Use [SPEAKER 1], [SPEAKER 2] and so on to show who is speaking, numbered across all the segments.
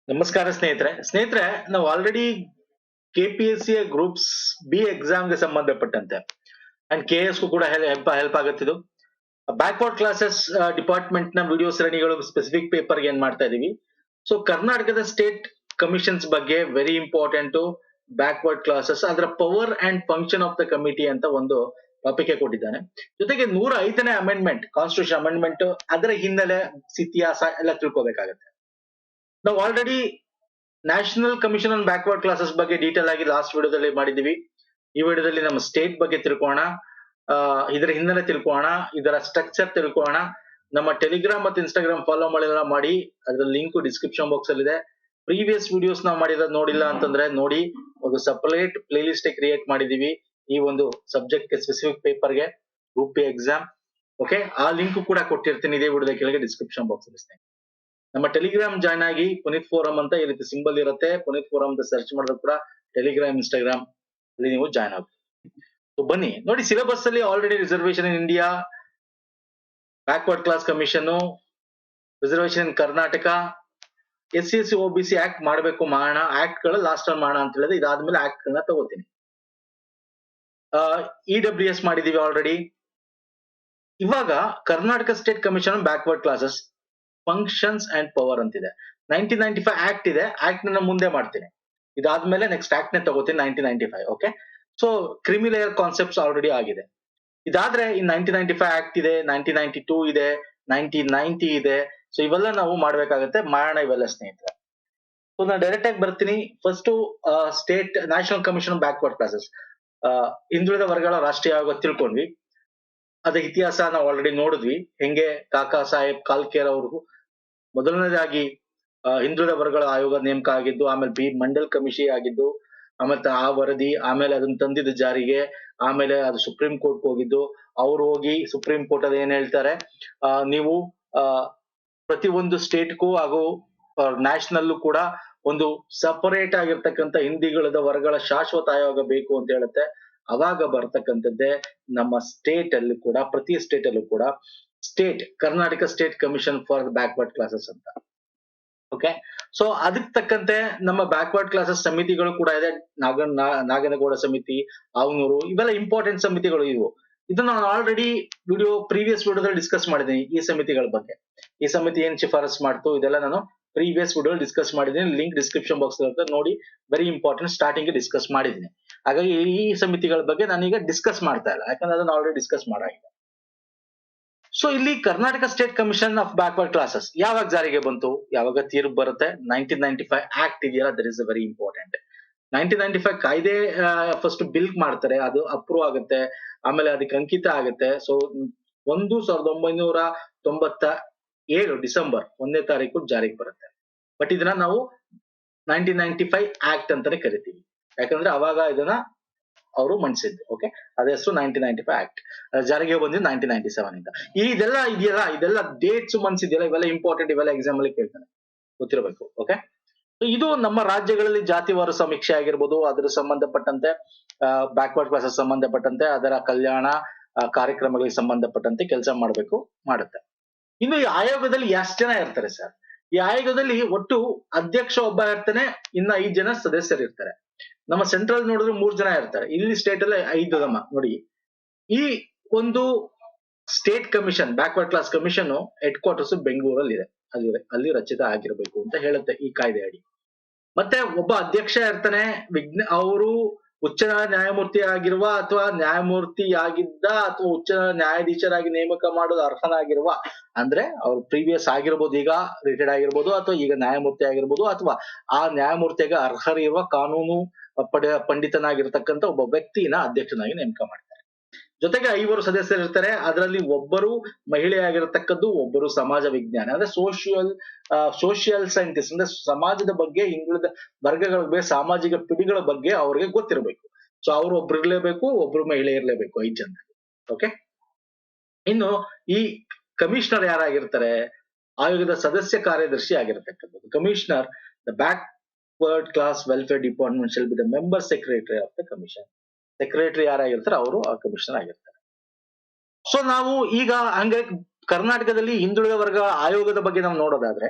[SPEAKER 1] ನಮಸ್ಕಾರ ಸ್ನೇಹಿತರೆ ನಾವು ಆಲ್ರೆಡಿ ಕೆಪಿಎಸ್ಸಿ ಗ್ರೂಪ್ಸ್ ಬಿ ಎಕ್ಸಾಮ್ಗೆ ಸಂಬಂಧಪಟ್ಟಂತೆ ಅಂಡ್ ಕೆಎಸ್ ಕೂಡ ಹೆಲ್ಪ್ ಆಗುತ್ತಿದ್ದು ಬ್ಯಾಕ್ವರ್ಡ್ ಕ್ಲಾಸಸ್ ಡಿಪಾರ್ಟ್ಮೆಂಟ್ ನ ವಿಡಿಯೋ ಸರಣಿಗಳು ಸ್ಪೆಸಿಫಿಕ್ ಪೇಪರ್ ಏನ್ ಮಾಡ್ತಾ ಇದೀವಿ. ಸೊ ಕರ್ನಾಟಕದ ಸ್ಟೇಟ್ ಕಮಿಷನ್ಸ್ ಬಗ್ಗೆ ವೆರಿ ಇಂಪಾರ್ಟೆಂಟ್ ಬ್ಯಾಕ್ವರ್ಡ್ ಕ್ಲಾಸಸ್ ಅದರ power and function of the committee ಅಂತ ಒಂದು ಟಾಪಿಕ್ ಕೊಟ್ಟಿದ್ದಾನೆ. ಜೊತೆಗೆ 105ನೇ ಅಮೆಂಡ್ಮೆಂಟ್ ಕಾನ್ಸ್ಟಿಟ್ಯೂಷನ್ ಅಮೆಂಡ್ಮೆಂಟ್ ಅದರ ಹಿನ್ನೆಲೆ ಇತಿಹಾಸ ಎಲ್ಲ ತಿಳ್ಕೊಬೇಕಾಗತ್ತೆ. ನಾವು already national commission on backward classes ಬಗ್ಗೆ ಡೀಟೇಲ್ ಆಗಿ ಲಾಸ್ಟ್ ವಿಡಿಯೋದಲ್ಲಿ ಮಾಡಿದೀವಿ. ಈ ವಿಡಿಯೋದಲ್ಲಿ ನಮ್ಮ ಸ್ಟೇಟ್ ಬಗ್ಗೆ ತಿಳ್ಕೋಣ, ಇದರ ಹಿನ್ನೆಲೆ ತಿಳ್ಕೋಣ, ಇದರ ಸ್ಟ್ರಕ್ಚರ್ ತಿಳ್ಕೋಣ. ನಮ್ಮ ಟೆಲಿಗ್ರಾಮ್ ಮತ್ತು ಇನ್ಸ್ಟಾಗ್ರಾಮ್ ಫಾಲೋ ಮಾಡಿ ಅದರ ಲಿಂಕ್ ಡಿಸ್ಕ್ರಿಪ್ಷನ್ ಬಾಕ್ಸ್ ಅಲ್ಲಿ ಇದೆ. ಪ್ರೀವಿಯಸ್ ವಿಡಿಯೋಸ್ ನಾವು ಮಾಡಿರೋದು ನೋಡಿಲ್ಲ ಅಂತಂದ್ರೆ ನೋಡಿ, ಒಂದು ಸಪರೇಟ್ ಪ್ಲೇ ಲಿಸ್ಟ್ ಕ್ರಿಯೇಟ್ ಮಾಡಿದೀವಿ ಈ ಒಂದು ಸಬ್ಜೆಕ್ಟ್ ಸ್ಪೆಸಿಫಿಕ್ ಪೇಪರ್ಗೆ ಗ್ರೂಪ್ ಬಿ ಎಕ್ಸಾಮ್. ಓಕೆ, ಆ ಲಿಂಕ್ ಕೂಡ ಕೊಟ್ಟಿರ್ತೀನಿ ಇದೇ ವಿಡಿಯೋದ ಕೆಳಗೆ ಡಿಸ್ಕ್ರಿಪ್ಷನ್ ಬಾಕ್ಸ್ ಅಲ್ಲಿ. ನಮ್ಮ ಟೆಲಿಗ್ರಾಮ್ ಜಾಯ್ನ್ ಆಗಿ ಪುನೀತ್ ಫೋರಂ ಅಂತ ಈ ರೀತಿ ಸಿಂಬಲ್ ಇರುತ್ತೆ, ಪುನೀತ್ ಫೋರಂ ಅಂತ ಸರ್ಚ್ ಮಾಡಿದ್ರು ಕೂಡ ಟೆಲಿಗ್ರಾಮ್ ಇನ್ಸ್ಟಾಗ್ರಾಮ್ ಅಲ್ಲಿ ನೀವು ಜಾಯ್ನ್ ಆಗುತ್ತೆ. ಸೊ ಬನ್ನಿ ನೋಡಿ, ಸಿಲೆಬಸ್ ಅಲ್ಲಿ already reservation in India, backward class commission, reservation in Karnataka, SC OBC act ಮಾಡಬೇಕು ಮಾಡೋಣ, ಆಕ್ಟ್ ಗಳು ಲಾಸ್ಟ್ ಟೈಮ್ ಮಾಡೋಣ ಅಂತ ಹೇಳಿದ್ರೆ ಇದಾದ್ಮೇಲೆ ಆಕ್ಟ್ ಗಳನ್ನ ತಗೋತೀನಿ. EWS ಮಾಡಿದೀವಿ ಆಲ್ರೆಡಿ. ಇವಾಗ Karnataka state commission backward classes functions and power ಅಂತಿದೆ. 1995 ಆಕ್ಟ್ ಇದೆ, ಆಕ್ಟ್ ನ ಮುಂದೆ ಮಾಡ್ತೀನಿ. ಇದಾದ್ಮೇಲೆ ನೆಕ್ಸ್ಟ್ ಆಕ್ಟ್ ನೇ ತಗೋತೀನಿ 1995. Okay, so creamy layer concepts already ಆಗಿದೆ. ಇದಾದ್ರೆ ಇನ್ 1995 ಆಕ್ಟ್ ಇದೆ, 1992 ಇದೆ, 1990 ಇದೆ. ಸೊ ಇವೆಲ್ಲ ನಾವು ಮಾಡ್ಬೇಕಾಗತ್ತೆ, ಮಾಡೋಣ ಇವೆಲ್ಲ ಸ್ನೇಹಿತರೆ. ಸೊ ನಾನು ಡೈರೆಕ್ಟ್ ಆಗಿ ಬರ್ತೀನಿ. First state national commission backward classes, ಹಿಂದುಳಿದ ವರ್ಗಗಳ ರಾಷ್ಟ್ರೀಯ ಆಯೋಗ ತಿಳ್ಕೊಂಡ್ವಿ. ಅದ ಇತಿಹಾಸ ನಾವು ಆಲ್ರೆಡಿ ನೋಡಿದ್ವಿ, ಹೆಂಗೆ ಕಾಕಾ ಸಾಹೇಬ್ ಕಾಲ್ಕೇರ್ ಅವ್ರಿಗೂ ಮೊದಲನೇದಾಗಿ ಹಿಂದುಳಿದ ವರ್ಗಗಳ ಆಯೋಗ ನೇಮಕ ಆಗಿದ್ದು, ಆಮೇಲೆ ಬಿ ಮಂಡಲ್ ಕಮಿಷನ್ ಆಗಿದ್ದು, ಆಮೇಲೆ ಆ ವರದಿ, ಆಮೇಲೆ ಅದನ್ನ ತಂದಿದ್ದು ಜಾರಿಗೆ, ಆಮೇಲೆ ಅದು ಸುಪ್ರೀಂ ಕೋರ್ಟ್ ಹೋಗಿದ್ದು. ಅವ್ರು ಹೋಗಿ ಸುಪ್ರೀಂ ಕೋರ್ಟ್ ಅದ ಏನ್ ಹೇಳ್ತಾರೆ, ನೀವು ಪ್ರತಿ ಒಂದು ಸ್ಟೇಟ್ಗೂ ಹಾಗೂ ನ್ಯಾಷನಲ್ ಕೂಡ ಒಂದು ಸಪರೇಟ್ ಆಗಿರ್ತಕ್ಕಂಥ ಹಿಂದುಳಿದ ವರ್ಗಗಳ ಶಾಶ್ವತ ಆಯೋಗ ಬೇಕು ಅಂತ ಹೇಳುತ್ತೆ. ಅವಾಗ ಬರ್ತಕ್ಕಂಥದ್ದೇ ನಮ್ಮ ಸ್ಟೇಟ್ ಅಲ್ಲಿ ಕೂಡ, ಪ್ರತಿ ಸ್ಟೇಟ್ ಅಲ್ಲೂ ಕೂಡ state Karnataka state commission for backward classes ಅಂತ. ಓಕೆ, ಸೊ ಅದಕ್ಕೆ ತಕ್ಕಂತೆ ನಮ್ಮ ಬ್ಯಾಕ್ವರ್ಡ್ ಕ್ಲಾಸಸ್ ಸಮಿತಿಗಳು ಕೂಡ ಇದೆ. ನಾಗನಗೌಡ ಸಮಿತಿ, ಆವನೂರು, ಇವೆಲ್ಲ ಇಂಪಾರ್ಟೆಂಟ್ ಸಮಿತಿಗಳು ಇವು. ಇದನ್ನ ನಾನು ಆಲ್ರೆಡಿ ಪ್ರೀವಿಯಸ್ ವಿಡಿಯೋದಲ್ಲಿ ಡಿಸ್ಕಸ್ ಮಾಡಿದ್ದೀನಿ ಈ ಸಮಿತಿಗಳ ಬಗ್ಗೆ. ಈ ಸಮಿತಿ ಏನ್ ಶಿಫಾರಸ್ ಮಾಡ್ತು ಇದೆಲ್ಲ ನಾನು ಪ್ರೀವಿಯಸ್ ವಿಡಿಯೋ ಡಿಸ್ಕಸ್ ಮಾಡಿದ್ದೀನಿ, ಲಿಂಕ್ ಡಿಸ್ಕ್ರಿಪ್ಷನ್ ಬಾಕ್ಸ್ ನೋಡಿ. ವೆರಿ ಇಂಪಾರ್ಟೆಂಟ್, ಸ್ಟಾರ್ಟಿಂಗ್ ಡಿಸ್ಕಸ್ ಮಾಡಿದ್ದೀನಿ. ಹಾಗಾಗಿ ಈ ಸಮಿತಿಗಳ ಬಗ್ಗೆ ನಾನೀಗ ಡಿಸ್ಕಸ್ ಮಾಡ್ತಾ ಇಲ್ಲ, ಯಾಕಂದ್ರೆ ಅದನ್ನ ಆಲ್ರೆಡಿ ಡಿಸ್ಕಸ್ ಮಾಡಾಗಿದೆ. ಸೊ ಇಲ್ಲಿ Karnataka state commission of backward classes ಯಾವಾಗ ಜಾರಿಗೆ ಬಂತು, ಯಾವಾಗ ತೀರ್ಪು ಬರುತ್ತೆ? 1995 ಆಕ್ಟ್ ಇದೆಯಲ್ಲ, ದಟ್ ಇಸ್ ವೆರಿ ಇಂಪಾರ್ಟೆಂಟ್. 1995 ಕಾಯ್ದೆ ಫಸ್ಟ್ ಬಿಲ್ ಮಾಡ್ತಾರೆ, ಅದು ಅಪ್ರೂವ್ ಆಗುತ್ತೆ, ಆಮೇಲೆ ಅದಕ್ಕೆ ಅಂಕಿತ ಆಗುತ್ತೆ. ಸೊ 1997 ಡಿಸೆಂಬರ್ 1ನೇ ತಾರೀಕು ಜಾರಿಗೆ ಬರುತ್ತೆ. ಬಟ್ ಇದನ್ನ ನಾವು 1995 ಆಕ್ಟ್ ಅಂತಾನೆ ಕರಿತೀವಿ, ಯಾಕಂದ್ರೆ ಅವಾಗ ಇದನ್ನ ಅವರು ಮಂಡಿಸಿದ್ರು. ಓಕೆ, ಅದ ಹೆಸರು 1995 ಆಕ್ಟ್. ಜಾರಿಗೆ ಬಂದಿದ್ದು 1997 ಇಂದ. ಇದೆಲ್ಲ ಇದೆಯಲ್ಲ, ಇದೆಲ್ಲ ಡೇಟ್ಸ್ ಮಂತ್ಸ್ ಇದೆಯಲ್ಲ, ಇವೆಲ್ಲ ಇಂಪಾರ್ಟೆಂಟ್, ಇವೆಲ್ಲ ಎಕ್ಸಾಮ್ ಅಲ್ಲಿ ಕೇಳ್ತಾನೆ, ಗೊತ್ತಿರಬೇಕು. ಓಕೆ, ಇದು ನಮ್ಮ ರಾಜ್ಯಗಳಲ್ಲಿ ಜಾತಿವಾರು ಸಮೀಕ್ಷೆ ಆಗಿರ್ಬೋದು, ಅದ್ರ ಸಂಬಂಧಪಟ್ಟಂತೆ ಬ್ಯಾಕ್ವರ್ಡ್ ಕ್ಲಾಸಸ್ ಸಂಬಂಧಪಟ್ಟಂತೆ ಅದರ ಕಲ್ಯಾಣ ಕಾರ್ಯಕ್ರಮಗಳಿಗೆ ಸಂಬಂಧಪಟ್ಟಂತೆ ಕೆಲಸ ಮಾಡುತ್ತೆ. ಇನ್ನು ಈ ಆಯೋಗದಲ್ಲಿ ಎಷ್ಟು ಜನ ಇರ್ತಾರೆ ಸರ್? ಈ ಆಯೋಗದಲ್ಲಿ ಒಟ್ಟು ಅಧ್ಯಕ್ಷ ಒಬ್ಬ ಇರ್ತಾನೆ, ಇನ್ನ 5 ಜನ ಸದಸ್ಯರು ಇರ್ತಾರೆ. ನಮ್ಮ ಸೆಂಟ್ರಲ್ ನೋಡಿದ್ರೆ 3 ಜನ ಇರ್ತಾರೆ, ಇಲ್ಲಿ ಸ್ಟೇಟ್ ಅಲ್ಲಿ 5 ನೋಡಿ. ಈ ಒಂದು state commission backward class commission head quarters ಬೆಂಗಳೂರಲ್ಲಿ ಇದೆ, ಅಲ್ಲಿ ರಚಿತ ಆಗಿರಬೇಕು ಅಂತ ಹೇಳುತ್ತೆ ಈ ಕಾಯ್ದೆ ಅಡಿ. ಮತ್ತೆ ಒಬ್ಬ ಅಧ್ಯಕ್ಷ ಇರ್ತಾನೆ, ಅವರು ಉಚ್ಚ ನ್ಯಾಯಮೂರ್ತಿ ಆಗಿರುವ ಅಥವಾ ನ್ಯಾಯಮೂರ್ತಿ ಆಗಿದ್ದ ಅಥವಾ ಉಚ್ಚ ನ್ಯಾಯಾಧೀಶರಾಗಿ ನೇಮಕ ಮಾಡೋದು ಅರ್ಹನಾಗಿರುವ, ಅಂದ್ರೆ ಅವ್ರು ಪ್ರೀವಿಯಸ್ ಆಗಿರ್ಬೋದು, ಈಗ ರಿಟೈರ್ಡ್ ಆಗಿರ್ಬೋದು, ಅಥವಾ ಈಗ ನ್ಯಾಯಮೂರ್ತಿ ಆಗಿರ್ಬೋದು, ಅಥವಾ ಆ ನ್ಯಾಯಮೂರ್ತಿಗೆ ಅರ್ಹರಿರುವ ಕಾನೂನು ಪಂಡಿತನಾಗಿರ್ತಕ್ಕಂಥ ಒಬ್ಬ ವ್ಯಕ್ತಿನ ಅಧ್ಯಕ್ಷನಾಗಿ ನೇಮಕ ಮಾಡ್ತಾರೆ. ಜೊತೆಗೆ 5 ಸದಸ್ಯರು ಇರ್ತಾರೆ, ಅದರಲ್ಲಿ ಒಬ್ಬರು ಮಹಿಳೆಯಾಗಿರತಕ್ಕದ್ದು, ಒಬ್ಬರು ಸಮಾಜ ವಿಜ್ಞಾನಿ ಅಂದ್ರೆ ಸೋಷಿಯಲ್ ಸೈಂಟಿಸ್ಟ್, ಅಂದ್ರೆ ಸಮಾಜದ ಬಗ್ಗೆ, ಹಿಂದುಳಿದ ವರ್ಗಗಳ ಬಗ್ಗೆ, ಸಾಮಾಜಿಕ ಪಿಡಿಗಳ ಬಗ್ಗೆ ಅವ್ರಿಗೆ ಗೊತ್ತಿರಬೇಕು. ಸೊ ಅವ್ರು ಒಬ್ರು ಇರ್ಲೇಬೇಕು, ಒಬ್ರು ಮಹಿಳೆ ಇರ್ಲೇಬೇಕು, 5 ಜನ. ಓಕೆ, ಇನ್ನು ಈ ಕಮಿಷನರ್ ಯಾರಾಗಿರ್ತಾರೆ? ಆಯೋಗದ ಸದಸ್ಯ ಕಾರ್ಯದರ್ಶಿ ಆಗಿರತಕ್ಕಂಥದ್ದು commissioner. The backward class welfare department shall be the member secretary of the commission. Secretary ಯಾರಾಗಿರ್ತಾರೆ ಅವರು ಆ ಕಮಿಷನರ್ ಆಗಿರ್ತಾರೆ. ಸೊ ನಾವು ಈಗ ಹಂಗೆ ಕರ್ನಾಟಕದಲ್ಲಿ ಹಿಂದುಳಿದ ವರ್ಗ ಆಯೋಗದ ಬಗ್ಗೆ ನಾವು ನೋಡೋದಾದ್ರೆ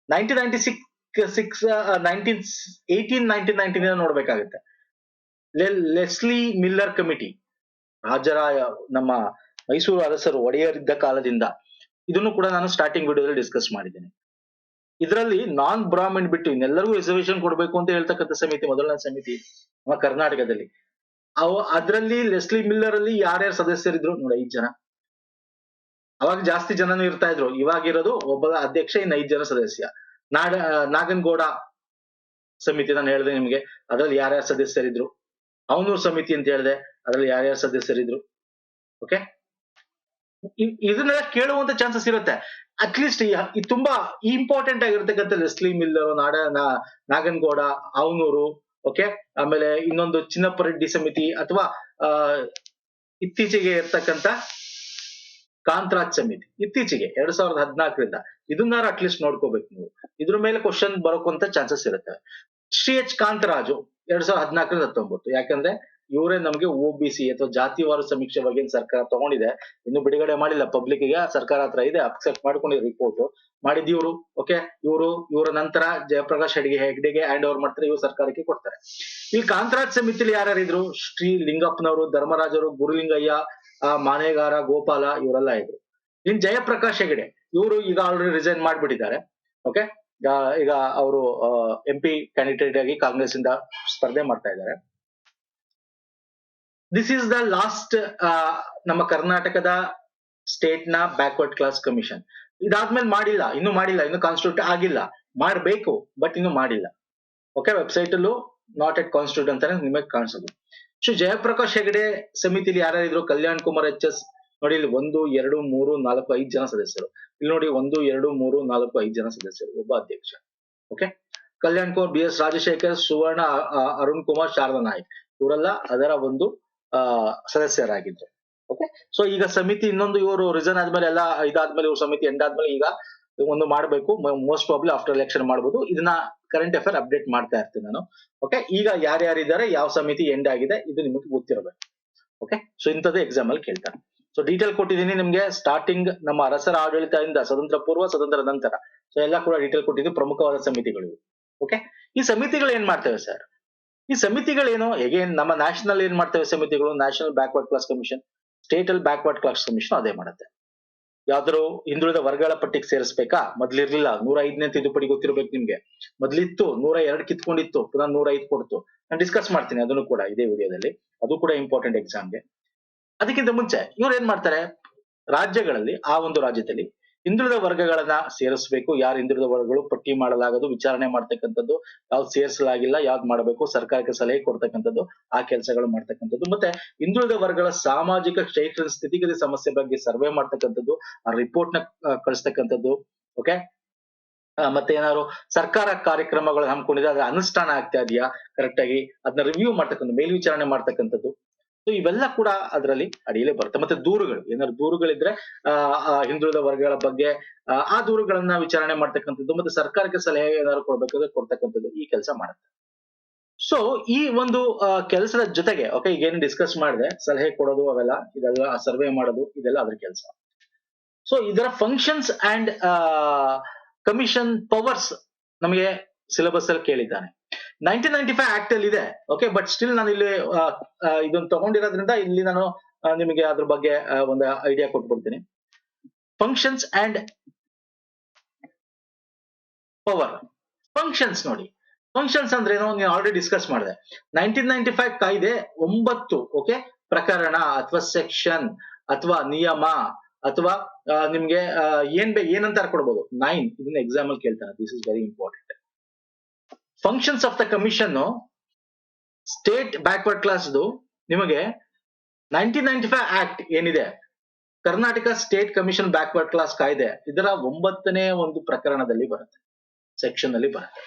[SPEAKER 1] 1996 1819 ನೋಡ್ಬೇಕಾಗುತ್ತೆ. ಲೆಸ್ಲಿ ಮಿಲ್ಲರ್ ಕಮಿಟಿ, ರಾಜರಾಯ ನಮ್ಮ ಮೈಸೂರು ಅರಸರು ಒಡೆಯರಿದ್ದ ಕಾಲದಿಂದ, ಇದನ್ನು ಕೂಡ ನಾನು ಸ್ಟಾರ್ಟಿಂಗ್ ವಿಡಿಯೋದಲ್ಲಿ ಡಿಸ್ಕಸ್ ಮಾಡಿದ್ದೇನೆ. ಇದರಲ್ಲಿ ನಾನ್ ಬ್ರಾಹ್ಮಣ್ ಬಿಟ್ಟು ಇನ್ನೆಲ್ಲರಿಗೂ ರಿಸರ್ವೇಶನ್ ಕೊಡಬೇಕು ಅಂತ ಹೇಳ್ತಕ್ಕಂಥ ಸಮಿತಿ ಮೊದಲನೇ ಸಮಿತಿ ನಮ್ಮ ಕರ್ನಾಟಕದಲ್ಲಿ. ಅದ್ರಲ್ಲಿ ಲೆಸ್ಲಿ ಮಿಲ್ಲರ್ ಅಲ್ಲಿ ಯಾರ್ಯಾರು ಸದಸ್ಯರಿದ್ರು ನೋಡಿ, 5 ಜನ. ಅವಾಗ ಜಾಸ್ತಿ ಜನನು ಇರ್ತಾ ಇದ್ರು, ಇವಾಗಿರೋದು ಒಬ್ಬ ಅಧ್ಯಕ್ಷ, ಇನ್ನು 5 ಜನ ಸದಸ್ಯ. ನಾಗನಗೌಡ ಸಮಿತಿ ನಾನು ಹೇಳಿದೆ ನಿಮ್ಗೆ, ಅದ್ರಲ್ಲಿ ಯಾರ್ಯಾರು ಸದಸ್ಯರಿದ್ರು. ಅವನೂರು ಸಮಿತಿ ಅಂತ ಹೇಳಿದೆ, ಅದ್ರಲ್ಲಿ ಯಾರ್ಯಾರು ಸದಸ್ಯರಿದ್ರು. ಓಕೆ, ಇದನ್ನೆಲ್ಲ ಕೇಳುವಂತ ಚಾನ್ಸಸ್ ಇರುತ್ತೆ. ಅಟ್ಲೀಸ್ಟ್ ತುಂಬಾ ಇಂಪಾರ್ಟೆಂಟ್ ಆಗಿರ್ತಕ್ಕಂಥ ಲೆಸ್ಲಿ ಮಿಲ್ಲರ್, ನಾಗನಗೌಡ, ಅವನೂರು, ಓಕೆ, ಆಮೇಲೆ ಇನ್ನೊಂದು ಚಿನ್ನಪ್ಪ ರೆಡ್ಡಿ ಸಮಿತಿ, ಅಥವಾ ಇತ್ತೀಚೆಗೆ ಇರ್ತಕ್ಕಂಥ ಕಾಂತರಾಜ್ ಸಮಿತಿ, ಇತ್ತೀಚೆಗೆ 2014ರಿಂದ, ಇದನ್ನಾರು ಅಟ್ಲೀಸ್ಟ್ ನೋಡ್ಕೋಬೇಕು ನೀವು. ಇದ್ರ ಮೇಲೆ ಕ್ವಶನ್ ಬರೋಕಂತ ಚಾನ್ಸಸ್ ಇರುತ್ತೆ. ಶ್ರೀ ಎಚ್ ಕಾಂತರಾಜು 2014-19, ಯಾಕಂದ್ರೆ ಇವರೇ ನಮ್ಗೆ OBC ಅಥವಾ ಜಾತಿವಾರು ಸಮೀಕ್ಷೆ ಬಗ್ಗೆ ಸರ್ಕಾರ ತಗೊಂಡಿದೆ, ಇನ್ನು ಬಿಡುಗಡೆ ಮಾಡಿಲ್ಲ ಪಬ್ಲಿಕ್ ಗೆ, ಸರ್ಕಾರ ಹತ್ರ ಇದೆ, ಅಕ್ಸೆಪ್ಟ್ ಮಾಡ್ಕೊಂಡಿರೋ ರಿಪೋರ್ಟ್ ಮಾಡಿದ್ದಿವ್ರು. ಓಕೆ, ಇವರ ನಂತರ ಜಯಪ್ರಕಾಶ್ ಹೆಗ್ಡೆಗೆ ಹ್ಯಾಂಡ್ ಓವರ್ ಮಾಡ್ತಾರೆ, ಇವ್ರು ಸರ್ಕಾರಕ್ಕೆ ಕೊಡ್ತಾರೆ. ಇಲ್ಲಿ ಕಾಂತರಾಜ್ ಸಮಿತಿಲಿ ಯಾರ್ಯಾರಿದ್ರು? ಶ್ರೀ ಲಿಂಗಪ್ಪನವರು, ಧರ್ಮರಾಜರು, ಗುರುಲಿಂಗಯ್ಯ, ಮಾನೇಗಾರ, ಗೋಪಾಲ, ಇವರೆಲ್ಲ ಇದ್ರು. ಇನ್ ಜಯಪ್ರಕಾಶ್ ಹೆಗಡೆ, ಇವರು ಈಗ ಆಲ್ರೆಡಿ ರಿಸೈನ್ ಮಾಡ್ಬಿಟ್ಟಿದ್ದಾರೆ. ಓಕೆ, ಈಗ ಅವರು MP ಕ್ಯಾಂಡಿಡೇಟ್ ಆಗಿ ಕಾಂಗ್ರೆಸ್ ಇಂದ ಸ್ಪರ್ಧೆ ಮಾಡ್ತಾ ಇದ್ದಾರೆ. ದಿಸ್ ಈಸ್ ದ ಲಾಸ್ಟ್ ನಮ್ಮ ಕರ್ನಾಟಕದ ಸ್ಟೇಟ್ ನ ಬ್ಯಾಕ್ವರ್ಡ್ ಕ್ಲಾಸ್ ಕಮಿಷನ್. ಇದಾದ್ಮೇಲೆ ಇನ್ನು ಮಾಡಿಲ್ಲ, ಇನ್ನು ಕಾನ್ಸ್ಟಿಟ್ಯೂಟ್ ಆಗಿಲ್ಲ. ಮಾಡ್ಬೇಕು, ಬಟ್ ಇನ್ನು ಮಾಡಿಲ್ಲ. ಓಕೆ, ವೆಬ್ಸೈಟ್ ಅಲ್ಲೂ ನಾಟ್ ಎಟ್ ಕಾನ್ಸ್ಟಿಟ್ಯೂಟ್ ಅಂತಾನೆ ನಿಮಗೆ ಕಾಣಿಸೋದು. ಸೊ ಜಯಪ್ರಕಾಶ್ ಹೆಗಡೆ ಸಮಿತಿಲಿ ಯಾರ್ಯಾರಿದ್ರು? ಕಲ್ಯಾಣ್ ಕುಮಾರ್ HS, ನೋಡಿ ಇಲ್ಲಿ 1, 2, 3, 4, 5 ಜನ ಸದಸ್ಯರು. ಇಲ್ಲಿ ನೋಡಿ 1, 2, 3, 4, 5 ಜನ ಸದಸ್ಯರು, ಒಬ್ಬ ಅಧ್ಯಕ್ಷ. ಓಕೆ, ಕಲ್ಯಾಣ್ ಕುಮಾರ್, BS ರಾಜಶೇಖರ್, ಸುವರ್ಣ, ಅರುಣ್ ಕುಮಾರ್, ಶಾರದಾ ನಾಯ್ಕ್, ಇವರೆಲ್ಲ ಅದರ ಒಂದು ಸದಸ್ಯರಾಗಿದ್ರು. ಓಕೆ, ಸೊ ಈಗ ಸಮಿತಿ ಇನ್ನೊಂದು, ಇವರು ರಿಸೈನ್ ಆದ್ಮೇಲೆ ಎಲ್ಲ ಇದಾದ್ಮೇಲೆ, ಇವ್ರ ಸಮಿತಿ ಎಂಡ್ ಆದ್ಮೇಲೆ ಈಗ ಒಂದು ಮಾಡ್ಬೇಕು, ಮೋಸ್ಟ್ ಪ್ರಾಬ್ಲಿ ಆಫ್ಟರ್ ಎಲೆಕ್ಷನ್ ಮಾಡ್ಬೋದು. ಇದನ್ನ ಕರೆಂಟ್ ಅಫೇರ್ ಅಪ್ಡೇಟ್ ಮಾಡ್ತಾ ಇರ್ತೀನಿ ನಾನು. ಓಕೆ, ಈಗ ಯಾರ್ಯಾರಿದ್ದಾರೆ, ಯಾವ ಸಮಿತಿ ಎಂಡ್ ಆಗಿದೆ, ಇದು ನಿಮಗೆ ಗೊತ್ತಿರಬೇಕು. ಓಕೆ, ಸೊ ಇಂಥದ್ದು ಎಕ್ಸಾಮ್ ಅಲ್ಲಿ ಕೇಳ್ತಾರೆ. ಸೊ ಡೀಟೇಲ್ ಕೊಟ್ಟಿದ್ದೀನಿ ನಿಮ್ಗೆ, ಸ್ಟಾರ್ಟಿಂಗ್ ನಮ್ಮ ಅರಸರ ಆಡಳಿತದಿಂದ ಸ್ವತಂತ್ರ ಪೂರ್ವ, ಸ್ವತಂತ್ರ ನಂತರ, ಸೊ ಎಲ್ಲ ಕೂಡ ಡೀಟೇಲ್ ಕೊಟ್ಟಿದ್ದೀನಿ, ಪ್ರಮುಖವಾದ ಸಮಿತಿಗಳು. ಓಕೆ, ಈ ಸಮಿತಿಗಳು ಏನ್ ಮಾಡ್ತೇವೆ ಸರ್? ಈ ಸಮಿತಿಗಳೇನು? ಹೇಗೇನ್ ನಮ್ಮ ನ್ಯಾಷನಲ್ ಏನ್ ಮಾಡ್ತೇವೆ ಸಮಿತಿಗಳು? National backward class commission, state ಅಲ್ಲಿ ಬ್ಯಾಕ್ವರ್ಡ್ ಕ್ಲಾಸ್ ಕಮಿಷನ್ ಅದೇ ಮಾಡುತ್ತೆ. ಯಾವ್ದಾದ್ರು ಹಿಂದುಳಿದ ವರ್ಗಗಳ ಪಟ್ಟಿಗೆ ಸೇರಿಸ್ಬೇಕಾ? ಮೊದ್ಲಿರ್ಲಿಲ್ಲ, 105ನೇ ತಿದ್ದುಪಡಿ ಗೊತ್ತಿರ್ಬೇಕು ನಿಮ್ಗೆ. ಮೊದ್ಲಿತ್ತು 102 ಕಿತ್ಕೊಂಡಿತ್ತು, ಪುನಃ 105 ಕೊಡ್ತು. ನಾನು ಡಿಸ್ಕಸ್ ಮಾಡ್ತೀನಿ ಅದನ್ನು ಕೂಡ ಇದೇ ವಿಡಿಯೋದಲ್ಲಿ, ಅದು ಕೂಡ ಇಂಪಾರ್ಟೆಂಟ್ ಎಕ್ಸಾಮ್ಗೆ. ಅದಕ್ಕಿಂತ ಮುಂಚೆ ಇವ್ರು ಏನ್ ಮಾಡ್ತಾರೆ? ರಾಜ್ಯಗಳಲ್ಲಿ, ಆ ಒಂದು ರಾಜ್ಯದಲ್ಲಿ ಹಿಂದುಳಿದ ವರ್ಗಗಳನ್ನ ಸೇರಿಸಬೇಕು. ಯಾರು ಹಿಂದುಳಿದ ವರ್ಗಗಳು ಪಟ್ಟಿ ಮಾಡಲಾಗದು, ವಿಚಾರಣೆ ಮಾಡ್ತಕ್ಕಂಥದ್ದು, ಯಾವ್ದು ಸೇರಿಸಲಾಗಿಲ್ಲ, ಯಾವ್ದು ಮಾಡಬೇಕು, ಸರ್ಕಾರಕ್ಕೆ ಸಲಹೆ ಕೊಡ್ತಕ್ಕಂಥದ್ದು, ಆ ಕೆಲಸಗಳು ಮಾಡ್ತಕ್ಕಂಥದ್ದು. ಮತ್ತೆ ಹಿಂದುಳಿದ ವರ್ಗಗಳ ಸಾಮಾಜಿಕ ಶೈಕ್ಷಣಿಕ ಸ್ಥಿತಿಗತಿ ಸಮಸ್ಯೆ ಬಗ್ಗೆ ಸರ್ವೆ ಮಾಡ್ತಕ್ಕಂಥದ್ದು, ಆ ರಿಪೋರ್ಟ್ ನ ಕಳಿಸ್ತಕ್ಕಂಥದ್ದು. ಓಕೆ, ಮತ್ತೆ ಏನಾದ್ರು ಸರ್ಕಾರ ಕಾರ್ಯಕ್ರಮಗಳು ಹಮ್ಮಿಕೊಂಡಿದ್ರೆ ಅದ್ರ ಅನುಷ್ಠಾನ ಆಗ್ತಾ ಇದೆಯಾ ಕರೆಕ್ಟ್ ಆಗಿ, ಅದನ್ನ ರಿವ್ಯೂ ಮಾಡ್ತಕ್ಕಂಥ, ಮೇಲ್ವಿಚಾರಣೆ ಮಾಡ್ತಕ್ಕಂಥದ್ದು. ಸೊ ಇವೆಲ್ಲ ಕೂಡ ಅದರಲ್ಲಿ ಅಡಿಯಲ್ಲೇ ಬರುತ್ತೆ. ಮತ್ತೆ ದೂರುಗಳು, ಏನಾದ್ರು ದೂರುಗಳಿದ್ರೆ ಹಿಂದುಳಿದ ವರ್ಗಗಳ ಬಗ್ಗೆ ಆ ದೂರುಗಳನ್ನ ವಿಚಾರಣೆ ಮಾಡ್ತಕ್ಕಂಥದ್ದು, ಮತ್ತೆ ಸರ್ಕಾರಕ್ಕೆ ಸಲಹೆ ಏನಾದ್ರು ಕೊಡ್ಬೇಕಾದ್ರೆ ಕೊಡ್ತಕ್ಕಂಥದ್ದು, ಈ ಕೆಲಸ ಮಾಡುತ್ತೆ. ಸೊ ಈ ಒಂದು ಕೆಲಸದ ಜೊತೆಗೆ, ಓಕೆ, ಈಗ ಏನು ಡಿಸ್ಕಸ್ ಮಾಡಿದೆ, ಸಲಹೆ ಕೊಡೋದು ಅವೆಲ್ಲ, ಇದೆಲ್ಲ ಸರ್ವೆ ಮಾಡೋದು, ಇದೆಲ್ಲ ಅದ್ರ ಕೆಲಸ. ಸೊ ಇದರ ಫಂಕ್ಷನ್ಸ್ ಅಂಡ್ ಕಮಿಷನ್ ಪವರ್ಸ್ ನಮಗೆ ಸಿಲೆಬಸ್ ಅಲ್ಲಿ ಕೇಳಿದ್ದಾನೆ. 1995 ಆಕ್ಟ್ ಅಲ್ಲಿ ಇದೆ. ಓಕೆ, ಬಟ್ ಸ್ಟಿಲ್ ನಾನು ಇಲ್ಲಿ ಇದನ್ನು ತಗೊಂಡಿರೋದ್ರಿಂದ ಇಲ್ಲಿ ನಾನು ನಿಮಗೆ ಅದ್ರ ಬಗ್ಗೆ ಒಂದು ಐಡಿಯಾ ಕೊಟ್ಬಿಡ್ತೀನಿ. Functions and power. ಫಂಕ್ಷನ್ಸ್ ನೋಡಿ, ಫಂಕ್ಷನ್ಸ್ ಅಂದ್ರೆ ಏನು, ನೀವು ಆಲ್ರೆಡಿ ಡಿಸ್ಕಸ್ ಮಾಡಿದೆ. 1995 ಕಾಯ್ದೆ 9, ಓಕೆ, ಪ್ರಕರಣ ಅಥವಾ ಸೆಕ್ಷನ್ ಅಥವಾ ನಿಯಮ ಅಥವಾ ನಿಮ್ಗೆ ಏನಂತ ಕೊಡ್ಬೋದು, 9, ಇದನ್ನ ಎಕ್ಸಾಮ್ ಅಲ್ಲಿ ಕೇಳ್ತಾನೆ. This is very important. Functions of the commission state backward class ನಿಮಗೆ 1995 ಆಕ್ಟ್ ಏನಿದೆ, Karnataka state commission backward class ಕಾಯ್ದೆ, ಇದರ 9ನೇ ಒಂದು ಪ್ರಕರಣದಲ್ಲಿ ಬರುತ್ತೆ, ಸೆಕ್ಷನ್ ಅಲ್ಲಿ ಬರುತ್ತೆ.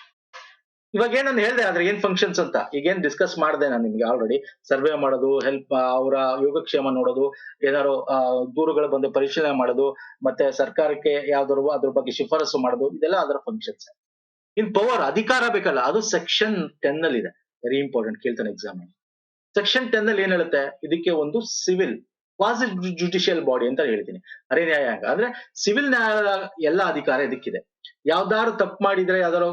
[SPEAKER 1] ಇವಾಗ ನಾನು ಹೇಳಿದೆ ಆದ್ರೆ ಏನ್ ಫಂಕ್ಷನ್ಸ್ ಅಂತ, ಈಗೇನ್ ಡಿಸ್ಕಸ್ ಮಾಡಿದೆ ನಾನು ನಿಮ್ಗೆ ಆಲ್ರೆಡಿ. ಸರ್ವೆ ಮಾಡೋದು, ಹೆಲ್ಪ್, ಅವರ ಯೋಗಕ್ಷೇಮ ನೋಡೋದು, ಏನಾದ್ರು ದೂರುಗಳು ಬಂದು ಪರಿಶೀಲನೆ ಮಾಡೋದು, ಮತ್ತೆ ಸರ್ಕಾರಕ್ಕೆ ಯಾವ್ದಾದ್ರು ಅದ್ರ ಬಗ್ಗೆ ಶಿಫಾರಸು ಮಾಡೋದು, ಇದೆಲ್ಲ ಅದರ ಫಂಕ್ಷನ್ಸ್. ಇನ್ ಪವರ್, ಅಧಿಕಾರ ಬೇಕಲ್ಲ, ಅದು ಸೆಕ್ಷನ್ 10 ಅಲ್ಲಿ ಇದೆ. ವೆರಿ ಇಂಪಾರ್ಟೆಂಟ್, ಕೇಳ್ತಾನೆ ಎಕ್ಸಾಮ್. ಸೆಕ್ಷನ್ 10 ಅಲ್ಲಿ ಏನ್ ಹೇಳುತ್ತೆ, ಇದಕ್ಕೆ ಒಂದು ಸಿವಿಲ್ ಕ್ವಾಸಿ ಜುಡಿಷಿಯಲ್ ಬಾಡಿ ಅಂತ ಹೇಳ್ತೀನಿ. ಅರೆ ನ್ಯಾಯಾಂಗ ಅಂದ್ರೆ ಸಿವಿಲ್ ನ್ಯಾಯಾಲಯದ ಎಲ್ಲ ಅಧಿಕಾರ ಇದಕ್ಕಿದೆ. ಯಾವ್ದಾದ್ರು ತಪ್ಪು ಮಾಡಿದ್ರೆ ಯಾವ್ದಾದ್ರು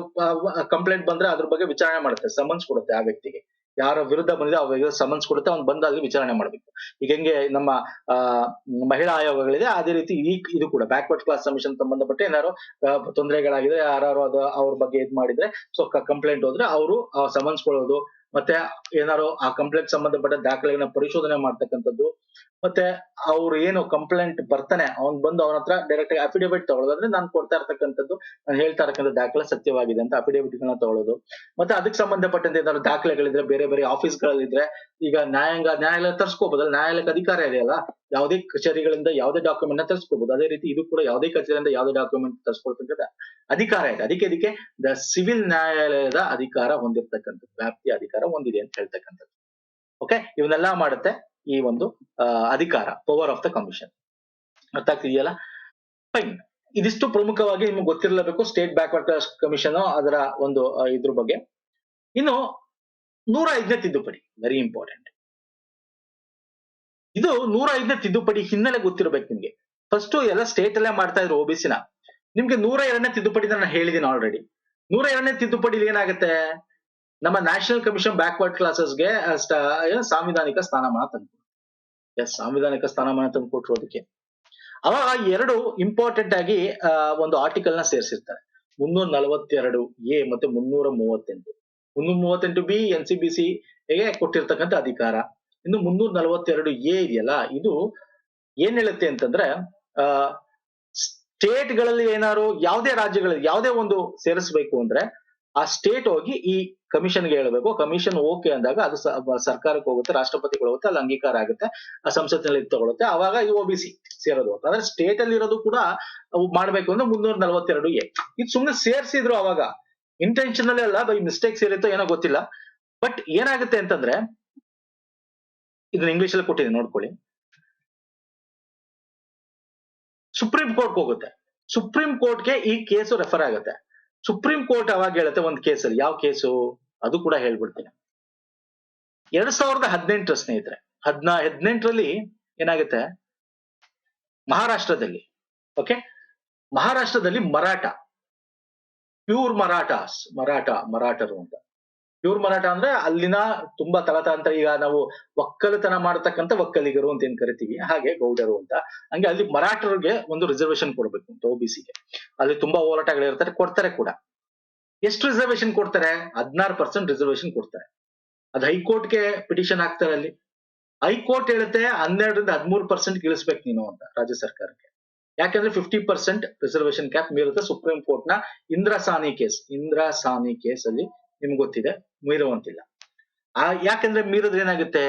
[SPEAKER 1] ಕಂಪ್ಲೇಂಟ್ ಬಂದ್ರೆ ಅದ್ರ ಬಗ್ಗೆ ವಿಚಾರಣೆ ಮಾಡುತ್ತೆ, ಸಮನ್ಸ್ ಕೊಡುತ್ತೆ ಆ ವ್ಯಕ್ತಿಗೆ, ಯಾರ ವಿರುದ್ಧ ಬಂದಿದೆ ಅವ್ರಿಗೆ ಸಮನ್ಸ್ ಕೊಡುತ್ತೆ, ಅವ್ನು ಬಂದು ಅಲ್ಲಿ ವಿಚಾರಣೆ ಮಾಡ್ಬೇಕು. ಈಗ ಹೆಂಗೆ ನಮ್ಮ ಆ ಮಹಿಳಾ ಆಯೋಗಗಳಿದೆ, ಅದೇ ರೀತಿ ಇದು ಕೂಡ ಬ್ಯಾಕ್ವರ್ಡ್ ಕ್ಲಾಸ್ ಕಮಿಷನ್ ಸಂಬಂಧಪಟ್ಟ ಏನಾದ್ರು ತೊಂದರೆಗಳಾಗಿದೆ, ಯಾರು ಅದು ಅವ್ರ ಬಗ್ಗೆ ಇದ್ ಮಾಡಿದ್ರೆ, ಸೊ ಕಂಪ್ಲೇಂಟ್ ಹೋದ್ರೆ ಅವರು ಸಮನ್ಸ್ ಕೊಡೋದು, ಮತ್ತೆ ಏನಾದ್ರು ಆ ಕಂಪ್ಲೇಂಟ್ ಸಂಬಂಧಪಟ್ಟ ದಾಖಲೆಗಳನ್ನ ಪರಿಶೋಧನೆ ಮಾಡ್ತಕ್ಕಂಥದ್ದು, ಮತ್ತೆ ಅವ್ರು ಏನು ಕಂಪ್ಲೇಂಟ್ ಬರ್ತಾನೆ ಅವ್ನ್ ಬಂದು ಅವನ ಹತ್ರ ಡೈರೆಕ್ಟ್ ಆಗಿ ಅಫಿಡೇವಿಟ್ ತಗೊಳ್ಳೋದು, ಅಂದ್ರೆ ನಾನು ಕೊಡ್ತಾ ಇರ್ತಕ್ಕಂಥದ್ದು, ನಾನು ಹೇಳ್ತಾ ಇರತಕ್ಕಂಥ ದಾಖಲೆ ಸತ್ಯವಾಗಿದೆ ಅಂತ ಅಫಿಡೇವಿಟ್ ಗಳನ್ನ ತಗೊಳ್ಳೋದು. ಮತ್ತೆ ಅದಕ್ಕೆ ಸಂಬಂಧಪಟ್ಟಂತೆ ಏನಾದ್ರು ದಾಖಲೆಗಳಿದ್ರೆ ಬೇರೆ ಬೇರೆ ಆಫೀಸ್ಗಳಿದ್ರೆ, ಈಗ ನ್ಯಾಯಾಲಯ ತರ್ಸ್ಕೋಬಹುದಲ್ಲ, ನ್ಯಾಯಾಲಯಕ್ಕೆ ಅಧಿಕಾರ ಇದೆಯಲ್ಲ, ಯಾವುದೇ ಕಚೇರಿಗಳಿಂದ ಯಾವುದೇ ಡಾಕ್ಯುಮೆಂಟ್ ನ ತರಿಸ್ಕೋಬಹುದು. ಅದೇ ರೀತಿ ಇದು ಕೂಡ ಯಾವುದೇ ಕಚೇರಿಯಿಂದ ಯಾವುದೇ ಡಾಕ್ಯುಮೆಂಟ್ ತರಿಸ್ಕೊಳ್ತಕ್ಕಂಥ ಅಧಿಕಾರ ಇದೆ. ಅದಕ್ಕೆ ದ ಸಿವಿಲ್ ನ್ಯಾಯಾಲಯದ ಅಧಿಕಾರ ಹೊಂದಿರತಕ್ಕಂಥದ್ದು, ವ್ಯಾಪ್ತಿಯ ಅಧಿಕಾರ ಹೊಂದಿದೆ ಅಂತ ಹೇಳ್ತಕ್ಕಂಥದ್ದು. ಓಕೆ, ಇವನ್ನೆಲ್ಲ ಮಾಡುತ್ತೆ ಈ ಒಂದು ಅಧಿಕಾರ, ಪವರ್ ಆಫ್ ದ ಕಮಿಷನ್. ಅರ್ಥ ಆಗ್ತಿದೆಯಲ್ಲ? ಫೈನ್. ಇದಿಷ್ಟು ಪ್ರಮುಖವಾಗಿ ನಿಮ್ಗೆ ಗೊತ್ತಿರಲೇಬೇಕು ಸ್ಟೇಟ್ ಬ್ಯಾಕ್ವರ್ಡ್ ಕ್ಲಾಸ್ ಕಮಿಷನ್ ಅದರ ಒಂದು ಇದ್ರ ಬಗ್ಗೆ. ಇನ್ನು 105ನೇ ತಿದ್ದುಪಡಿ, ವೆರಿ ಇಂಪಾರ್ಟೆಂಟ್. ಇದು 105ನೇ ತಿದ್ದುಪಡಿ ಹಿನ್ನೆಲೆ ಗೊತ್ತಿರಬೇಕು ನಿಮ್ಗೆ. ಫಸ್ಟ್ ಎಲ್ಲ ಸ್ಟೇಟ್ ಅಲ್ಲೇ ಮಾಡ್ತಾ ಇದ್ರು OBC ನ. ನಿಮ್ಗೆ 102ನೇ ತಿದ್ದುಪಡಿ ನಾನು ಹೇಳಿದೀನಿ ಆಲ್ರೆಡಿ. 102ನೇ ತಿದ್ದುಪಡಿಲಿ ಏನಾಗುತ್ತೆ, ನಮ್ಮ ನ್ಯಾಷನಲ್ ಕಮಿಷನ್ ಬ್ಯಾಕ್ವರ್ಡ್ ಕ್ಲಾಸಸ್ಗೆ ಸಾಂವಿಧಾನಿಕ ಸ್ಥಾನಮಾನ ತಂದ್ಕೊಡ್ತಾರೆ. ಸಾಂವಿಧಾನಿಕ ಸ್ಥಾನಮಾನ ತಂದ್ಕೊಟ್ರು. ಅದಕ್ಕೆ ಅವಾಗ ಎರಡು ಇಂಪಾರ್ಟೆಂಟ್ ಆಗಿ ಒಂದು ಆರ್ಟಿಕಲ್ ನ ಸೇರಿಸಿರ್ತಾರೆ. 342A ಮತ್ತೆ 338. 338B NCBC ಗೆ ಕೊಟ್ಟಿರ್ತಕ್ಕಂಥ ಅಧಿಕಾರ. ಇನ್ನು 342A ಇದೆಯಲ್ಲ, ಇದು ಏನ್ ಹೇಳುತ್ತೆ ಅಂತಂದ್ರೆ, ಸ್ಟೇಟ್ ಗಳಲ್ಲಿ ಏನಾದ್ರು ಯಾವುದೇ ರಾಜ್ಯಗಳಲ್ಲಿ ಯಾವುದೇ ಒಂದು ಸೇರಿಸಬೇಕು ಅಂದ್ರೆ ಆ ಸ್ಟೇಟ್ ಹೋಗಿ ಈ ಕಮಿಷನ್ಗೆ ಹೇಳಬೇಕು. ಕಮಿಷನ್ ಓಕೆ ಅಂದಾಗ ಅದು ಸರ್ಕಾರಕ್ಕೆ ಹೋಗುತ್ತೆ, ರಾಷ್ಟ್ರಪತಿಗಳು ಹೋಗುತ್ತೆ, ಅಲ್ಲಿ ಅಂಗೀಕಾರ ಆಗುತ್ತೆ, ಆ ಸಂಸತ್ತಿನಲ್ಲಿ ತಗೊಳುತ್ತೆ, ಅವಾಗ ಇದು OBC ಸೇರೋದು. ಅಂದ್ರೆ ಸ್ಟೇಟ್ ಅಲ್ಲಿ ಇರೋದು ಕೂಡ ಮಾಡ್ಬೇಕು ಅಂದ್ರೆ 342A. ಇದು ಸುಮ್ನೆ ಸೇರ್ಸಿದ್ರು ಅವಾಗ, ಇಂಟೆನ್ಷನಲ್ ಅಲ್ಲ, ಬೈ ಮಿಸ್ಟೇಕ್ ಸೇರಿತ್ತೋ ಏನೋ ಗೊತ್ತಿಲ್ಲ. ಬಟ್ ಏನಾಗುತ್ತೆ ಅಂತಂದ್ರೆ, ಇದನ್ನ ಇಂಗ್ಲಿಷ್ ಅಲ್ಲಿ ಕೊಟ್ಟಿದ್ದೀನಿ ನೋಡ್ಕೊಳ್ಳಿ. ಸುಪ್ರೀಂ ಕೋರ್ಟ್ ಹೋಗುತ್ತೆ, ಸುಪ್ರೀಂ ಕೋರ್ಟ್ಗೆ ಈ ಕೇಸು ರೆಫರ್ ಆಗುತ್ತೆ. ಸುಪ್ರೀಂ ಕೋರ್ಟ್ ಅವಾಗ ಹೇಳುತ್ತೆ ಒಂದು ಕೇಸಲ್ಲಿ, ಯಾವ ಕೇಸು ಅದು ಕೂಡ ಹೇಳ್ಬಿಡ್ತೀನಿ. 2018 ಸ್ನೇಹಿತರೆ, 18ರಲ್ಲಿ ಏನಾಗುತ್ತೆ, ಮಹಾರಾಷ್ಟ್ರದಲ್ಲಿ, ಓಕೆ, ಮಹಾರಾಷ್ಟ್ರದಲ್ಲಿ ಪ್ಯೂರ್ ಮರಾಠರು ಅಂತ. ಪ್ಯೂರ್ ಮರಾಠ ಅಂದ್ರೆ ಅಲ್ಲಿನ ತುಂಬಾ ತಲತಾಂತರ, ಈಗ ನಾವು ಒಕ್ಕಲತನ ಮಾಡತಕ್ಕಂಥ ಒಕ್ಕಲಿಗರು ಅಂತ ಏನ್ ಕರಿತೀವಿ, ಹಾಗೆ ಗೌಡರು ಅಂತ. ಹಂಗೆ ಅಲ್ಲಿ ಮರಾಠರಿಗೆ ಒಂದು ರಿಸರ್ವೇಶನ್ ಕೊಡ್ಬೇಕು ಅಂತ OBCಗೆ. ಅಲ್ಲಿ ತುಂಬಾ ಹೋರಾಟಗಳಿರ್ತಾರೆ, ಕೊಡ್ತಾರೆ ಕೂಡ. ಎಷ್ಟು ರಿಸರ್ವೇಶನ್ ಕೊಡ್ತಾರೆ? 16% ರಿಸರ್ವೇಶನ್ ಕೊಡ್ತಾರೆ. ಅದು ಹೈಕೋರ್ಟ್ಗೆ ಪಿಟಿಷನ್ ಹಾಕ್ತಾರೆ. ಅಲ್ಲಿ ಹೈಕೋರ್ಟ್ ಹೇಳುತ್ತೆ 12ರಿಂದ 13% ಇಳಿಸ್ಬೇಕು ನೀನು ಅಂತ ರಾಜ್ಯ ಸರ್ಕಾರಕ್ಕೆ. ಯಾಕಂದ್ರೆ 50% ರಿಸರ್ವೇಶನ್ ಕ್ಯಾಪ್ ಮೀರುತ್ತೆ. ಸುಪ್ರೀಂ ಕೋರ್ಟ್ ನ ಇಂದಿರಾ ಸಾನಿ ಕೇಸ್ ಅಲ್ಲಿ ನಿಮ್ಗೆ ಗೊತ್ತಿದೆ, ಮೀರುವಂತಿಲ್ಲ. ಯಾಕಂದ್ರೆ ಮೀರಿದ್ರೆ ಏನಾಗುತ್ತೆ,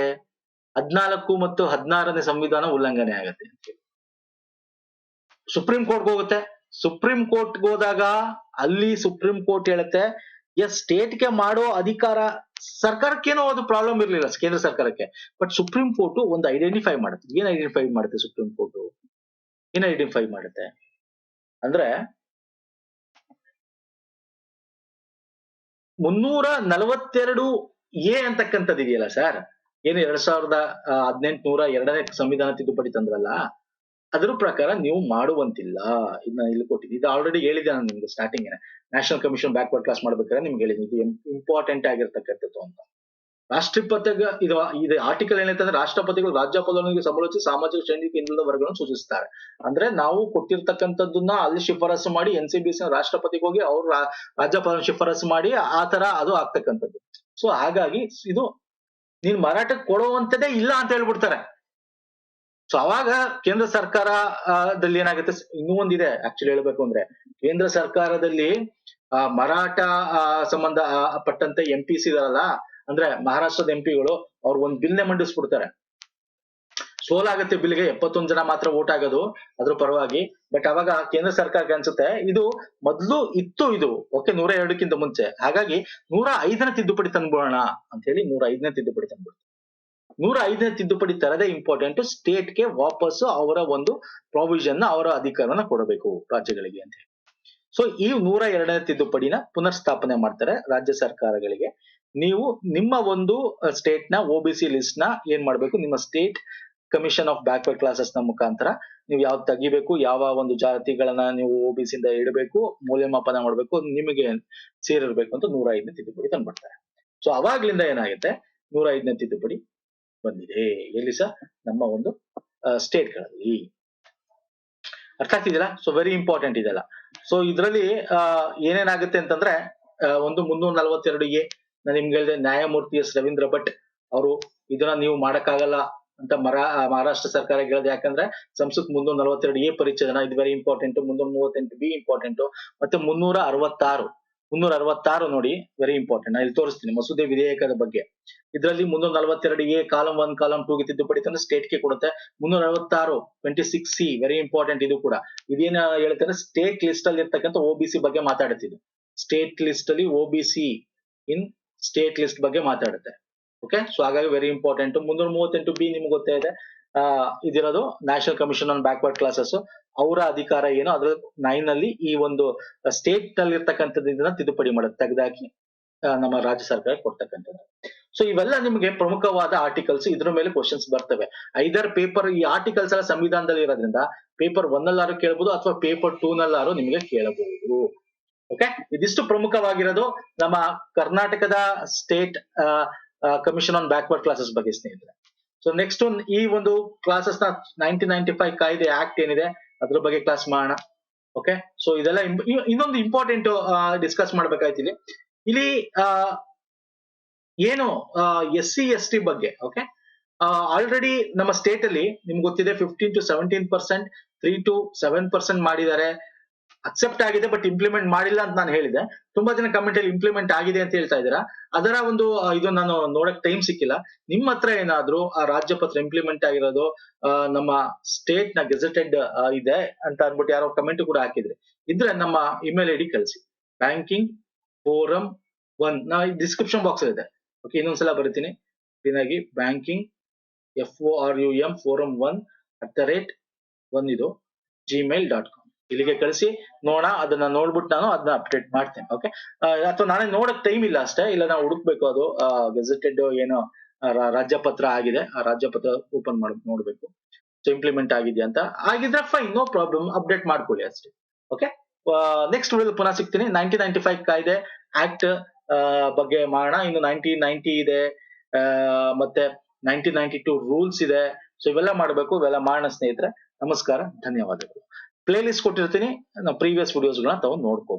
[SPEAKER 1] 14 ಮತ್ತು 16ನೇ ಸಂವಿಧಾನ ಉಲ್ಲಂಘನೆ ಆಗುತ್ತೆ ಅಂತ. ಸುಪ್ರೀಂ ಕೋರ್ಟ್ಗೆ ಹೋಗುತ್ತೆ. ಸುಪ್ರೀಂ ಕೋರ್ಟ್ಗೆ ಹೋದಾಗ ಅಲ್ಲಿ ಸುಪ್ರೀಂ ಕೋರ್ಟ್ ಹೇಳುತ್ತೆ, ಎಸ್, ಸ್ಟೇಟ್ಗೆ ಮಾಡೋ ಅಧಿಕಾರ ಸರ್ಕಾರಕ್ಕೇನೋ ಅದು ಪ್ರಾಬ್ಲಮ್ ಇರ್ಲಿಲ್ಲ, ಕೇಂದ್ರ ಸರ್ಕಾರಕ್ಕೆ. ಬಟ್ ಸುಪ್ರೀಂ ಕೋರ್ಟ್ ಒಂದು ಐಡೆಂಟಿಫೈ ಮಾಡುತ್ತೆ. ಏನ್ ಐಡೆಂಟಿಫೈ ಮಾಡುತ್ತೆ ಸುಪ್ರೀಂ ಕೋರ್ಟ್? ಏನ್ ಐಡೆಂಟಿಫೈ ಮಾಡುತ್ತೆ ಅಂದ್ರೆ, 342A ಅಂತಕ್ಕಂಥದ್ದು ಇದೆಯಲ್ಲ ಸರ್, ಏನು 2018 102ನೇ ಸಂವಿಧಾನ ತಿದ್ದುಪಡಿ ತಂದ್ರಲ್ಲ, ಅದ್ರ ಪ್ರಕಾರ ನೀವು ಮಾಡುವಂತಿಲ್ಲ. ಇದನ್ನ ಇಲ್ಲಿ ಕೊಟ್ಟಿದ್ದೀನಿ, ಇದು ಆಲ್ರೆಡಿ ಹೇಳಿದೆ ನಾನು ನಿಮ್ಗೆ starting. National commission backward class ಮಾಡ್ಬೇಕಾದ್ರೆ ನಿಮ್ಗೆ ಹೇಳಿದ್ದೀನಿ, ಇದು ಇಂಪಾರ್ಟೆಂಟ್ ಆಗಿರ್ತಕ್ಕಂಥದ್ದು ಅಂತ. ರಾಷ್ಟ್ರಪತಿಗೆ ಇದು ಆರ್ಟಿಕಲ್ ಏನಂತಂದ್ರೆ, ರಾಷ್ಟ್ರಪತಿಗಳು ರಾಜ್ಯಪಾಲರಿಗೆ ಸಮಾಲೋಚಿಸಿ ಸಾಮಾಜಿಕ ಶೈಕ್ಷಣಿಕ ಹಿಂದುಳಿದ ವರ್ಗಗಳನ್ನು ಸೂಚಿಸ್ತಾರೆ. ಅಂದ್ರೆ ನಾವು ಕೊಟ್ಟಿರ್ತಕ್ಕಂಥದ್ದನ್ನ ಅಲ್ಲಿ ಶಿಫಾರಸು ಮಾಡಿ NCBC ರಾಷ್ಟ್ರಪತಿಗೆ ಹೋಗಿ ಅವ್ರು ರಾಜ್ಯಪಾಲ ಶಿಫಾರಸು ಮಾಡಿ ಆ ತರ ಅದು ಆಗ್ತಕ್ಕಂಥದ್ದು. ಸೊ ಹಾಗಾಗಿ ಇದು ನೀನ್ ಮರಾಠಕ್ಕೆ ಕೊಡುವಂತದೇ ಇಲ್ಲ ಅಂತ ಹೇಳ್ಬಿಡ್ತಾರೆ. ಸೊ ಅವಾಗ ಕೇಂದ್ರ ಸರ್ಕಾರದಲ್ಲಿ ಏನಾಗುತ್ತೆ, ಇನ್ನೂ ಒಂದಿದೆ ಆಕ್ಚುಲಿ ಹೇಳ್ಬೇಕು ಅಂದ್ರೆ, ಕೇಂದ್ರ ಸರ್ಕಾರದಲ್ಲಿ ಮರಾಠ ಸಂಬಂಧ ಪಟ್ಟಂತೆ MPs ಇದಾರಲ್ಲ, ಅಂದ್ರೆ ಮಹಾರಾಷ್ಟ್ರದ MP ಗಳು, ಅವ್ರು ಒಂದ್ ಬಿಲ್ನೆ ಮಂಡಿಸ್ಬಿಡ್ತಾರೆ. ಸೋಲಾಗತ್ತೆ ಬಿಲ್ಗೆ, 71 ಜನ ಮಾತ್ರ ವೋಟ್ ಆಗೋದು ಅದ್ರ ಪರವಾಗಿ. ಬಟ್ ಅವಾಗ ಕೇಂದ್ರ ಸರ್ಕಾರಕ್ಕೆ ಅನ್ಸುತ್ತೆ ಇದು ಮೊದ್ಲು ಇತ್ತು ಇದು, ಓಕೆ, 102ಕ್ಕಿಂತ ಮುಂಚೆ, ಹಾಗಾಗಿ 105ನೇ ತಿದ್ದುಪಡಿ ತಂದ್ಬಿಡೋಣ ಅಂತ ಹೇಳಿ 105ನೇ ತಿದ್ದುಪಡಿ ತಂದ್ಬಿಡ್ತಾರೆ. 105ನೇ ತಿದ್ದುಪಡಿ ತರದೇ ಇಂಪಾರ್ಟೆಂಟ್, ಸ್ಟೇಟ್ಗೆ ವಾಪಸ್ಸು ಅವರ ಒಂದು ಪ್ರಾವಿಷನ್ ಅವರ ಅಧಿಕಾರನ ಕೊಡಬೇಕು ರಾಜ್ಯಗಳಿಗೆ ಅಂತ ಹೇಳಿ. ಸೊ ಈ 102ನೇ ತಿದ್ದುಪಡಿನ ಪುನರ್ಸ್ಥಾಪನೆ ಮಾಡ್ತಾರೆ ರಾಜ್ಯ ಸರ್ಕಾರಗಳಿಗೆ. ನೀವು ನಿಮ್ಮ ಒಂದು ಸ್ಟೇಟ್ ನ OBC ಲಿಸ್ಟ್ ನ ಏನ್ ಮಾಡ್ಬೇಕು, ನಿಮ್ಮ state commission of backward classes ನ ಮುಖಾಂತರ ನೀವು ಯಾವ್ದು ತೆಗಿಬೇಕು, ಯಾವ ಒಂದು ಜಾತಿಗಳನ್ನ ನೀವು OBC ಇಂದ ಇಡಬೇಕು, ಮೌಲ್ಯಮಾಪನ ಮಾಡಬೇಕು, ನಿಮಗೆ ಸೇರಿರ್ಬೇಕು ಅಂತ 105ನೇ ತಿದ್ದುಪಡಿ ತಂದ್ಬಿಡ್ತಾರೆ. ಸೊ ಅವಾಗ್ಲಿಂದ ಏನಾಗುತ್ತೆ, 105ನೇ ತಿದ್ದುಪಡಿ ಬಂದಿದೆ ಎಲ್ಲಿ ಸರ್, ನಮ್ಮ ಒಂದು ಸ್ಟೇಟ್ ಗಳಲ್ಲಿ. ಅರ್ಥ ಆಗ್ತಿದೆಯಲ್ಲ? ಸೊ ವೆರಿ ಇಂಪಾರ್ಟೆಂಟ್ ಇದೆಲ್ಲ. ಸೊ ಇದ್ರಲ್ಲಿ ಏನೇನಾಗುತ್ತೆ ಅಂತಂದ್ರೆ ಒಂದು 342A ನಾನು ನಿಮ್ಗೆ ಹೇಳಿದೆ, ನ್ಯಾಯಮೂರ್ತಿ ಎಸ್ ರವೀಂದ್ರ ಭಟ್ ಅವರು ಇದನ್ನ ನೀವು ಮಾಡಕ್ಕಾಗಲ್ಲ ಅಂತ ಮಹಾರಾಷ್ಟ್ರ ಸರ್ಕಾರ ಹೇಳಿದೆ. ಯಾಕಂದ್ರೆ ಸಂಸತ್ 342A ಪರಿಚ್ಛೇದನ ಇದು ವೆರಿ ಇಂಪಾರ್ಟೆಂಟ್, 338B ಇಂಪಾರ್ಟೆಂಟ್, ಮತ್ತೆ 366 ನೋಡಿ ವೆರಿ ಇಂಪಾರ್ಟೆಂಟ್. ನಾನು ಇಲ್ಲಿ ತೋರಿಸ್ತೀನಿ ಮಸೂದೆ ವಿಧೇಯಕದ ಬಗ್ಗೆ. ಇದರಲ್ಲಿ 342A ಕಾಲಂ 1 ಕಾಲಂ 2 ಗೆ ತಿದ್ದುಪಡಿ ತಂದ್ರೆ ಸ್ಟೇಟ್ ಗೆ ಕೊಡುತ್ತೆ. 366 26C ವೆರಿ ಇಂಪಾರ್ಟೆಂಟ್ ಇದು ಕೂಡ. ಇದೇನ ಹೇಳ್ತಾರೆ, ಸ್ಟೇಟ್ ಲಿಸ್ಟ್ ಅಲ್ಲಿ ಇರ್ತಕ್ಕಂಥ OBC ಬಗ್ಗೆ ಮಾತಾಡುತ್ತಿದ್ದು. ಸ್ಟೇಟ್ ಲಿಸ್ಟ್ ಅಲ್ಲಿ OBC ಇನ್ ಸ್ಟೇಟ್ ಲಿಸ್ಟ್ ಬಗ್ಗೆ ಮಾತಾಡುತ್ತೆ. ಓಕೆ, ಸೊ ಹಾಗಾಗಿ ವೆರಿ ಇಂಪಾರ್ಟೆಂಟ್. 338B ನಿಮ್ಗೆ ಗೊತ್ತೇ ಇದೆ, ಇದಿರೋದು national commission on backward classes. ಅವರ ಅಧಿಕಾರ ಏನು, ಅದ್ರ 9 ಅಲ್ಲಿ ಈ ಒಂದು ಸ್ಟೇಟ್ ಅಲ್ಲಿ ಇರ್ತಕ್ಕಂಥದ್ದು ಇದನ್ನ ತಿದ್ದುಪಡಿ ಮಾಡೋದು, ತೆಗೆದಾಕಿ ನಮ್ಮ ರಾಜ್ಯ ಸರ್ಕಾರ ಕೊಡ್ತಕ್ಕಂಥದ್ದು. ಸೊ ಇವೆಲ್ಲ ನಿಮಗೆ ಪ್ರಮುಖವಾದ ಆರ್ಟಿಕಲ್ಸ್. ಇದ್ರ ಮೇಲೆ ಕ್ವಶನ್ಸ್ ಬರ್ತವೆ. ಐದರ್ ಪೇಪರ್, ಈ ಆರ್ಟಿಕಲ್ಸ್ ಎಲ್ಲ ಸಂವಿಧಾನದಲ್ಲಿ ಇರೋದ್ರಿಂದ ಪೇಪರ್ 1 ಅಲ್ಲಾರು ಕೇಳಬಹುದು ಅಥವಾ ಪೇಪರ್ 2 ನಲ್ಲಾರು ನಿಮಗೆ ಕೇಳಬಹುದು. ಓಕೆ, ಇದಿಷ್ಟು ಪ್ರಮುಖವಾಗಿರೋದು ನಮ್ಮ ಕರ್ನಾಟಕದ state commission on backward classes ಬಗ್ಗೆ ಸ್ನೇಹಿತರೆ. ಸೊ ನೆಕ್ಸ್ಟ್ ಈ ಒಂದು ಕ್ಲಾಸಸ್ ನ 1995 ಕಾಯ್ದೆ ಆಕ್ಟ್ ಏನಿದೆ ಅದ್ರ ಬಗ್ಗೆ ಕ್ಲಾಸ್ ಮಾಡೋಣ. ಓಕೆ, ಸೊ ಇದೆಲ್ಲ ಇನ್ನೊಂದು ಇಂಪಾರ್ಟೆಂಟ್ ಡಿಸ್ಕಸ್ ಮಾಡ್ಬೇಕಾಯ್ತು ಇಲ್ಲಿ ಏನು SC ST ಬಗ್ಗೆ. ಓಕೆ, ಆಲ್ರೆಡಿ ನಮ್ಮ ಸ್ಟೇಟ್ ಅಲ್ಲಿ ನಿಮ್ಗೆ ಗೊತ್ತಿದೆ 15 to 17%, 3 to 7% ಮಾಡಿದ್ದಾರೆ. ಅಕ್ಸೆಪ್ಟ್ ಆಗಿದೆ, ಬಟ್ ಇಂಪ್ಲಿಮೆಂಟ್ ಮಾಡಿಲ್ಲ ಅಂತ ನಾನು ಹೇಳಿದೆ. ತುಂಬಾ ಜನ ಕಮೆಂಟ್ ಅಲ್ಲಿ ಇಂಪ್ಲಿಮೆಂಟ್ ಆಗಿದೆ ಅಂತ ಹೇಳ್ತಾ ಇದ್ದೀರಾ. ಅದರ ಒಂದು ಇದು ನಾನು ನೋಡಕ್ ಟೈಮ್ ಸಿಕ್ಕಿಲ್ಲ. ನಿಮ್ಮ ಹತ್ರ ಏನಾದ್ರೂ ಆ ರಾಜ್ಯ ಪತ್ರ ಇಂಪ್ಲಿಮೆಂಟ್ ಆಗಿರೋದು ನಮ್ಮ ಸ್ಟೇಟ್ ನ ಗೆಜೆಟೆಡ್ ಇದೆ ಅಂತ ಅನ್ಬಿಟ್ಟು ಯಾರೋ ಕಮೆಂಟ್ ಕೂಡ ಹಾಕಿದ್ರೆ ಇದ್ರೆ ನಮ್ಮ ಇಮೇಲ್ ID ಕಳಿಸಿ. ಬ್ಯಾಂಕಿಂಗ್ ಫೋರಂ 1 ನಾ ಡಿಸ್ಕ್ರಿಪ್ಷನ್ ಬಾಕ್ಸ್ ಇದೆ. ಓಕೆ, ಇನ್ನೊಂದ್ಸಲ ಬರ್ತೀನಿ ಕ್ಲೀನಾಗಿ. ಬ್ಯಾಂಕಿಂಗ್ FORUM ಫೋರಂ 1 ಇದು gmail.com ಇಲ್ಲಿಗೆ ಕಳಿಸಿ ನೋಡೋಣ. ಅದನ್ನ ನೋಡ್ಬಿಟ್ಟು ನಾನು ಅದನ್ನ ಅಪ್ಡೇಟ್ ಮಾಡ್ತೇನೆ. ಓಕೆ, ಅಥವಾ ನಾನೇ ನೋಡಕ್ ಟೈಮ್ ಇಲ್ಲ ಅಷ್ಟೇ, ಇಲ್ಲ ನಾವು ಹುಡುಕ್ಬೇಕು. ಅದು ಗೆಜೆಟೆಡ್ ಏನೋ ರಾಜ್ಯ ಪತ್ರ ಆಗಿದೆ, ಆ ರಾಜ್ಯ ಪತ್ರ ಓಪನ್ ಮಾಡಿ ನೋಡ್ಬೇಕು. ಸೊ ಇಂಪ್ಲಿಮೆಂಟ್ ಆಗಿದೆಯಾ ಅಂತ. ಆಗಿದ್ರೆ ಫೈನ್, ನೋ ಪ್ರಾಬ್ಲಮ್, ಅಪ್ಡೇಟ್ ಮಾಡ್ಕೊಳ್ಳಿ ಅಷ್ಟೇ. ಓಕೆ, ನೆಕ್ಸ್ಟ್ ವಿಡಿಯೋ ಪುನಃ ಸಿಗ್ತೀನಿ. 1995 ಕಾಯ್ದೆ ಆಕ್ಟ್ ಬಗ್ಗೆ ಮಾಡೋಣ. ಇನ್ನು 1990 ಇದೆ, ಮತ್ತೆ 1992 ರೂಲ್ಸ್ ಇದೆ. ಸೊ ಇವೆಲ್ಲ ಮಾಡ್ಬೇಕು, ಇವೆಲ್ಲ ಮಾಡೋಣ ಸ್ನೇಹಿತರೆ. ನಮಸ್ಕಾರ, ಧನ್ಯವಾದಗಳು. ಪ್ಲೇ ಲಿಸ್ಟ್ ಕೊಟ್ಟಿರ್ತೀನಿ, ಪ್ರೀವಿಯಸ್ ವಿಡಿಯೋಸ್ಗಳನ್ನ ತಗೊಂಡು ನೋಡ್ಕೋ.